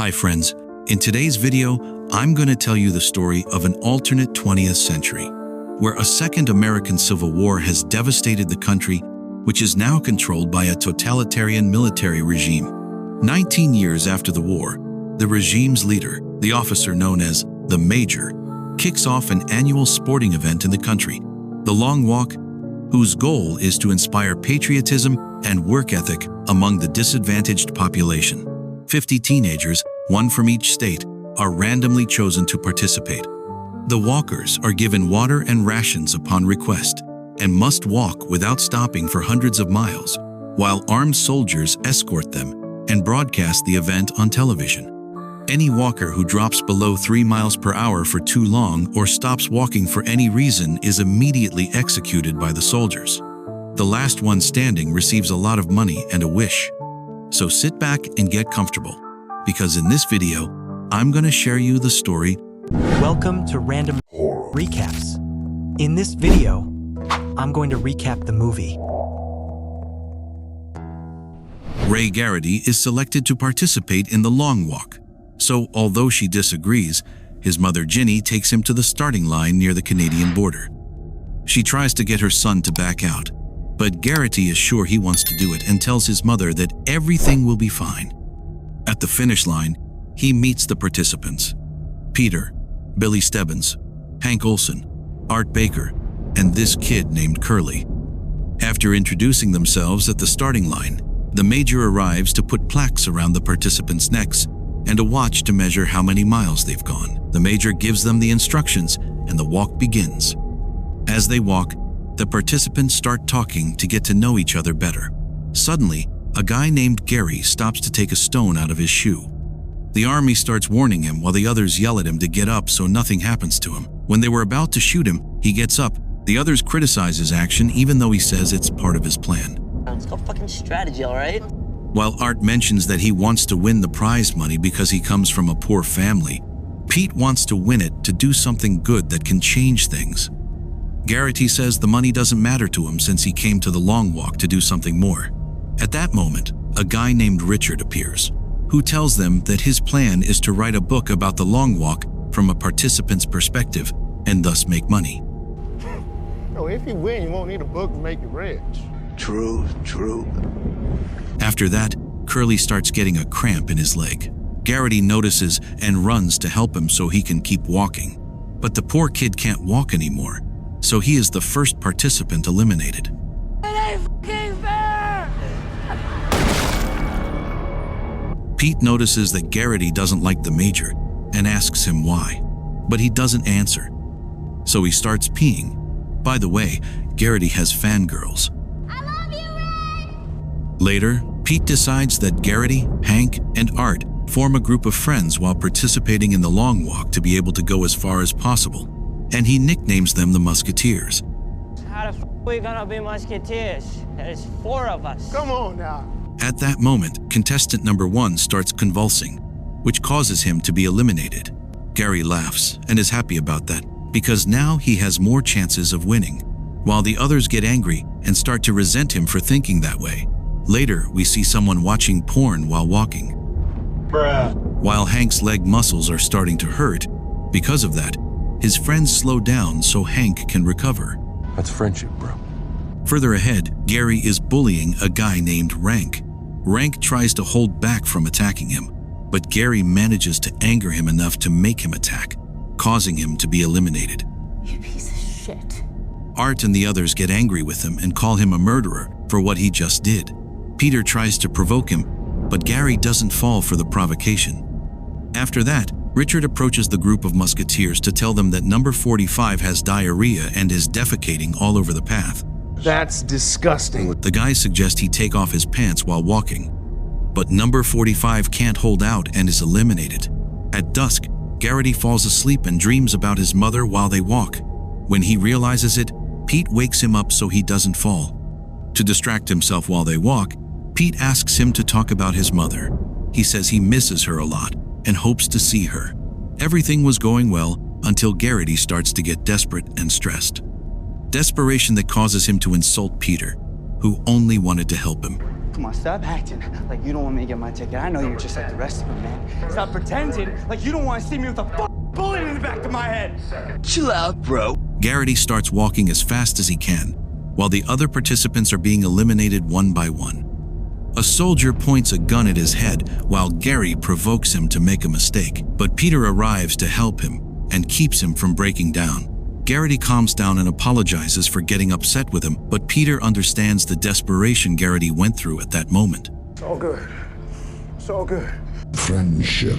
Hi friends, in today's video, I'm going to tell you the story of an alternate 20th century, where a second American Civil War has devastated the country, which is now controlled by a totalitarian military regime. 19 years after the war, the regime's leader, the officer known as the Major, kicks off an annual sporting event in the country, the Long Walk, whose goal is to inspire patriotism and work ethic among the disadvantaged population. 50 teenagers, one from each state, are randomly chosen to participate. The walkers are given water and rations upon request and must walk without stopping for hundreds of miles, while armed soldiers escort them and broadcast the event on television. Any walker who drops below 3 miles per hour for too long or stops walking for any reason is immediately executed by the soldiers. The last one standing receives a lot of money and a wish. So sit back and get comfortable, because in this video, I'm going to share you the story. Welcome to Random Recaps. In this video, I'm going to recap the movie. Ray Garrity is selected to participate in the Long Walk. So, although she disagrees, his mother Ginny takes him to the starting line near the Canadian border. She tries to get her son to back out, but Garrity is sure he wants to do it and tells his mother that everything will be fine. At the finish line, he meets the participants: Peter, Billy Stebbins, Hank Olson, Art Baker, and this kid named Curly. After introducing themselves at the starting line, the Major arrives to put plaques around the participants' necks and a watch to measure how many miles they've gone. The Major gives them the instructions, and the walk begins. As they walk, the participants start talking to get to know each other better. Suddenly, a guy named Gary stops to take a stone out of his shoe. The army starts warning him while the others yell at him to get up so nothing happens to him. When they were about to shoot him, he gets up. The others criticize his action even though he says it's part of his plan. It's called fucking strategy, all right? While Art mentions that he wants to win the prize money because he comes from a poor family, Pete wants to win it to do something good that can change things. Garrity says the money doesn't matter to him since he came to the Long Walk to do something more. At that moment, a guy named Richard appears, who tells them that his plan is to write a book about the Long Walk from a participant's perspective and thus make money. No, if you win, you won't need a book to make you rich. True. After that, Curly starts getting a cramp in his leg. Garrity notices and runs to help him so he can keep walking. But the poor kid can't walk anymore, so he is the first participant eliminated. It ain't fucking fair! Pete notices that Garrity doesn't like the Major and asks him why, but he doesn't answer. So he starts peeing. By the way, Garrity has fangirls. I love you, Ray! Later, Pete decides that Garrity, Hank, and Art form a group of friends while participating in the Long Walk to be able to go as far as possible, and he nicknames them the Musketeers. How the f we gonna be musketeers? There's 4 of us. Come on now. At that moment, contestant number 1 starts convulsing, which causes him to be eliminated. Gary laughs and is happy about that, because now he has more chances of winning, while the others get angry and start to resent him for thinking that way. Later, we see someone watching porn while walking. Bruh. While Hank's leg muscles are starting to hurt, because of that, his friends slow down so Hank can recover. That's friendship, bro. Further ahead, Gary is bullying a guy named Rank. Rank tries to hold back from attacking him, but Gary manages to anger him enough to make him attack, causing him to be eliminated. You piece of shit. Art and the others get angry with him and call him a murderer for what he just did. Peter tries to provoke him, but Gary doesn't fall for the provocation. After that, Richard approaches the group of musketeers to tell them that number 45 has diarrhea and is defecating all over the path. That's disgusting. The guys suggest he take off his pants while walking, but number 45 can't hold out and is eliminated. At dusk, Garrity falls asleep and dreams about his mother while they walk. When he realizes it, Pete wakes him up so he doesn't fall. To distract himself while they walk, Pete asks him to talk about his mother. He says he misses her a lot and hopes to see her. Everything was going well until Garrity starts to get desperate and stressed. Desperation that causes him to insult Peter, who only wanted to help him. Come on, stop acting like you don't want me to get my ticket. I know you're just like the rest of them, man. Stop pretending like you don't want to see me with a bullet in the back of my head. Chill out, bro. Garrity starts walking as fast as he can, while the other participants are being eliminated one by one. A soldier points a gun at his head while Gary provokes him to make a mistake, but Peter arrives to help him and keeps him from breaking down. Garrity calms down and apologizes for getting upset with him, but Peter understands the desperation Garrity went through at that moment. It's all good. It's all good. Friendship.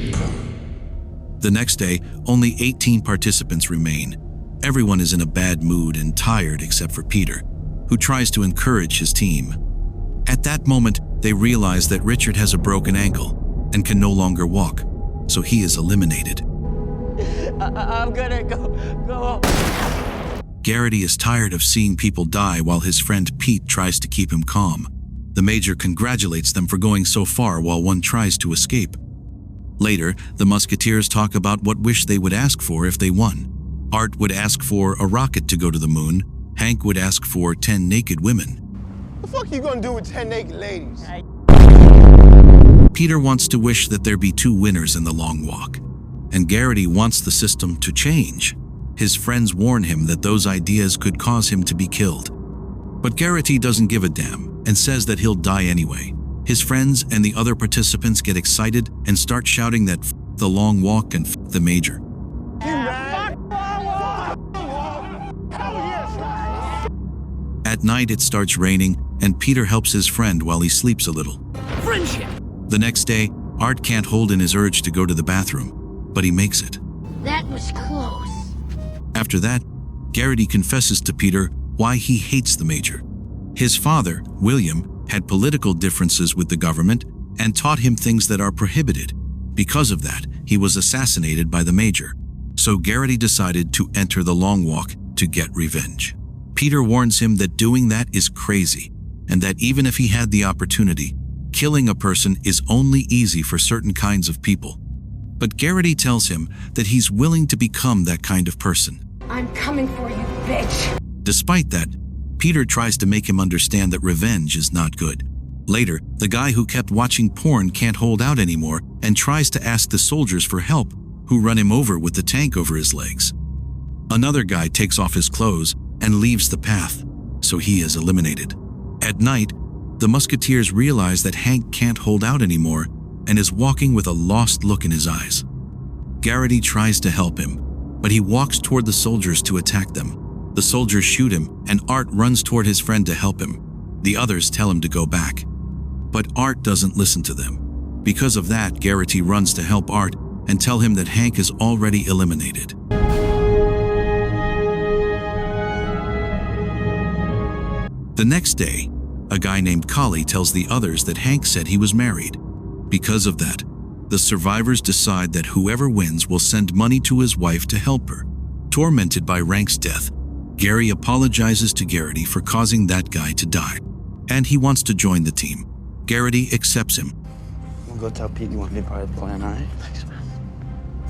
The next day, only 18 participants remain. Everyone is in a bad mood and tired except for Peter, who tries to encourage his team. At that moment, they realize that Richard has a broken ankle and can no longer walk, so he is eliminated. I'm gonna go. Garrity is tired of seeing people die while his friend Pete tries to keep him calm. The Major congratulates them for going so far while one tries to escape. Later, the Musketeers talk about what wish they would ask for if they won. Art would ask for a rocket to go to the moon. Hank would ask for 10 naked women. What the fuck you gonna do with 10 naked ladies? Peter wants to wish that there be 2 winners in the long walk. And Garrity wants the system to change. His friends warn him that those ideas could cause him to be killed. But Garrity doesn't give a damn and says that he'll die anyway. His friends and the other participants get excited and start shouting that "F the long walk and F the Major." At night it starts raining and Peter helps his friend while he sleeps a little. Friendship. The next day, Art can't hold in his urge to go to the bathroom, but he makes it. That was close. After that, Garrity confesses to Peter why he hates the Major. His father, William, had political differences with the government and taught him things that are prohibited. Because of that, he was assassinated by the Major. So Garrity decided to enter the Long Walk to get revenge. Peter warns him that doing that is crazy, and that even if he had the opportunity, killing a person is only easy for certain kinds of people. But Garrity tells him that he's willing to become that kind of person. I'm coming for you, bitch. Despite that, Peter tries to make him understand that revenge is not good. Later, the guy who kept watching porn can't hold out anymore and tries to ask the soldiers for help, who run him over with the tank over his legs. Another guy takes off his clothes and leaves the path, so he is eliminated. At night, the Musketeers realize that Hank can't hold out anymore and is walking with a lost look in his eyes. Garrity tries to help him, but he walks toward the soldiers to attack them. The soldiers shoot him, and Art runs toward his friend to help him. The others tell him to go back. But Art doesn't listen to them. Because of that, Garrity runs to help Art and tell him that Hank is already eliminated. The next day, a guy named Collie tells the others that Hank said he was married. Because of that, the survivors decide that whoever wins will send money to his wife to help her. Tormented by Rank's death, Gary apologizes to Garrity for causing that guy to die, and he wants to join the team. Garrity accepts him. We'll go tell Pete you want to be part of the plan, all right? Thanks, man.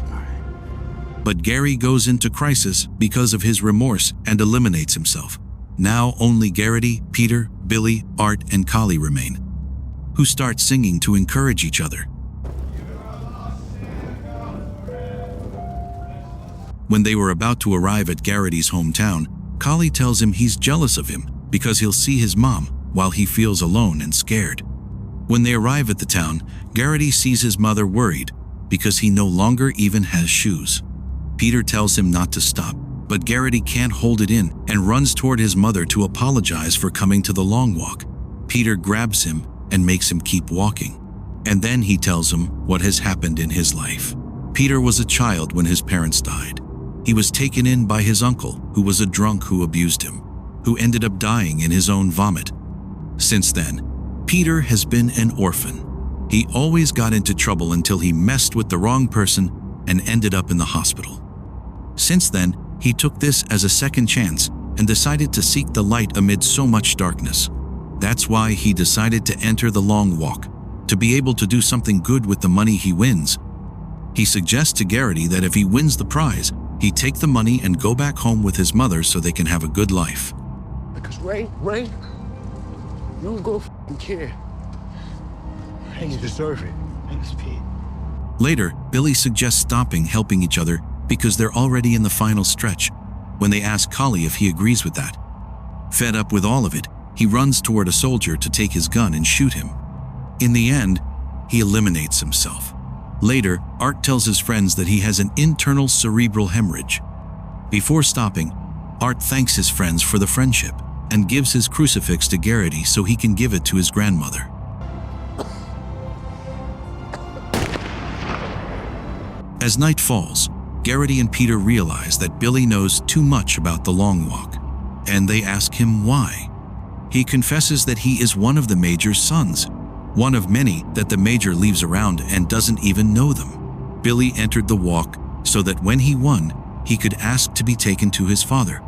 All right. But Gary goes into crisis because of his remorse and eliminates himself. Now only Garrity, Peter, Billy, Art, and Collie remain, who start singing to encourage each other. When they were about to arrive at Garrity's hometown, Collie tells him he's jealous of him because he'll see his mom while he feels alone and scared. When they arrive at the town, Garrity sees his mother worried because he no longer even has shoes. Peter tells him not to stop, but Garrity can't hold it in and runs toward his mother to apologize for coming to the long walk. Peter grabs him and makes him keep walking. And then he tells him what has happened in his life. Peter was a child when his parents died. He was taken in by his uncle, who was a drunk who abused him, who ended up dying in his own vomit. Since then, Peter has been an orphan. He always got into trouble until he messed with the wrong person and ended up in the hospital. Since then, he took this as a second chance and decided to seek the light amid so much darkness. That's why he decided to enter the long walk, to be able to do something good with the money he wins. He suggests to Garrity that if he wins the prize, he take the money and go back home with his mother so they can have a good life. Because Ray, you don't go f***ing care And you deserve it. Thanks, Pete. Later, Billy suggests stopping helping each other because they're already in the final stretch when they ask Collie if he agrees with that. Fed up with all of it, he runs toward a soldier to take his gun and shoot him. In the end, he eliminates himself. Later, Art tells his friends that he has an internal cerebral hemorrhage. Before stopping, Art thanks his friends for the friendship and gives his crucifix to Garrity so he can give it to his grandmother. As night falls, Garrity and Peter realize that Billy knows too much about the Long Walk, and they ask him why. He confesses that he is one of the Major's sons, one of many that the Major leaves around and doesn't even know them. Billy entered the walk so that when he won, he could ask to be taken to his father.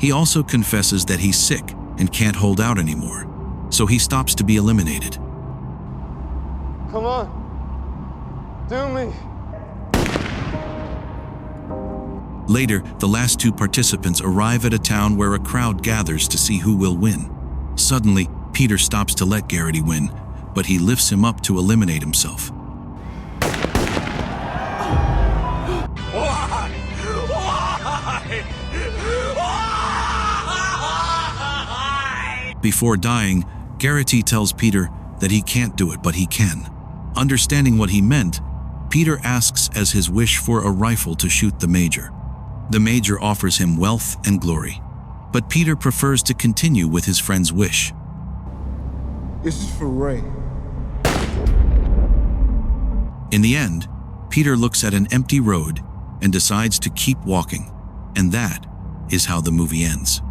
He also confesses that he's sick and can't hold out anymore, so he stops to be eliminated. Come on. Do me. Later, the last two participants arrive at a town where a crowd gathers to see who will win. Suddenly, Peter stops to let Garrity win, but he lifts him up to eliminate himself. Before dying, Garrity tells Peter that he can't do it, but he can. Understanding what he meant, Peter asks as his wish for a rifle to shoot the Major. The Major offers him wealth and glory, but Peter prefers to continue with his friend's wish. This is for Ray. In the end, Peter looks at an empty road and decides to keep walking, and that is how the movie ends.